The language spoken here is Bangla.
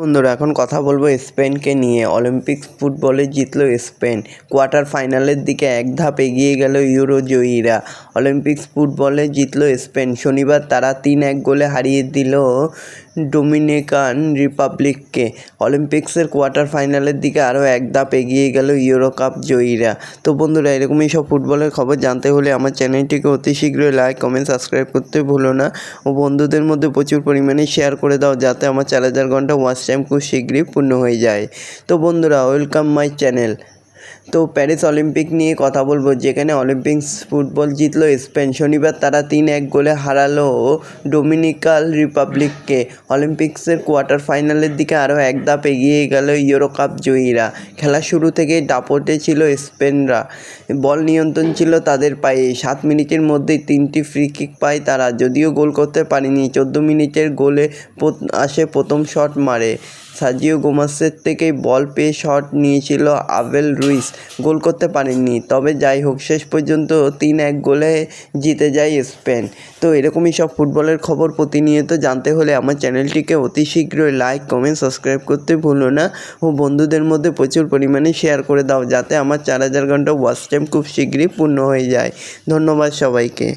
বন্ধুরা এখন কথা বলবো স্পেনকে নিয়ে। অলিম্পিক্স ফুটবলে জিতলো স্পেন। কোয়ার্টার ফাইনালের দিকে এক ধাপ এগিয়ে গেল ইউরো জয়ীরা। অলিম্পিক্স ফুটবলে জিতলো স্পেন। শনিবার তারা 3-1 গোলে হারিয়ে দিল ডোমিনিকান রিপাবলিককে। অলিম্পিক্সের কোয়ার্টার ফাইনালের দিকে আরও এক ধাপ এগিয়ে গেল ইউরো কাপ জয়ীরা। তো বন্ধুরা এরকমই সব ফুটবলের খবর জানতে হলে আমার চ্যানেলটিকে অতি শীঘ্রই লাইক কমেন্ট সাবস্ক্রাইব করতে ভুলো না ও বন্ধুদের মধ্যে প্রচুর পরিমাণে শেয়ার করে দাও, যাতে আমার 4000 ঘন্টা ওয়াচ টাইম খুব শীঘ্রই পূর্ণ হয়ে যায়। তো বন্ধুরা ওয়েলকাম মাই চ্যানেল। তো প্যারিস অলিম্পিক নিয়ে কথা বলবো, যেখানে অলিম্পিক্স ফুটবল জিতলো স্পেন। শনিবার তারা 3-1 গোলে হারালো ডোমিনিকান রিপাবলিককে। অলিম্পিক্সের কোয়ার্টার ফাইনালের দিকে আরও এক ধাপ এগিয়ে গেল ইউরো কাপ জয়ীরা। খেলা শুরু থেকেই দাপটে ছিল স্পেনরা। বল নিয়ন্ত্রণ ছিল তাদের পায়ে। 7 মিনিটের মধ্যেই 3টি ফ্রি কিক পায় তারা, যদিও গোল করতে পারেনি। 14 মিনিটের গোলে আসে প্রথম শট মারে। সার্জিও গোমেসের থেকেই বল পেয়ে শট নিয়েছিল আবেল রুইস, গোল করতে পারেননি। তবে যাই হোক, শেষ পর্যন্ত 3-1 গোলে জিতে যায় স্পেন। তো এরকমই সব ফুটবলের খবর প্রতিনিয়ত জানতে হলে আমার চ্যানেলটিকে অতি শীঘ্রই লাইক কমেন্ট সাবস্ক্রাইব করতে ভুলো না ও বন্ধুদের মধ্যে প্রচুর পরিমাণে শেয়ার করে দাও, যাতে আমার 4000 ঘন্টা ওয়াচ টাইম খুব শীঘ্রই পূর্ণ হয়ে যায়। ধন্যবাদ সবাইকে।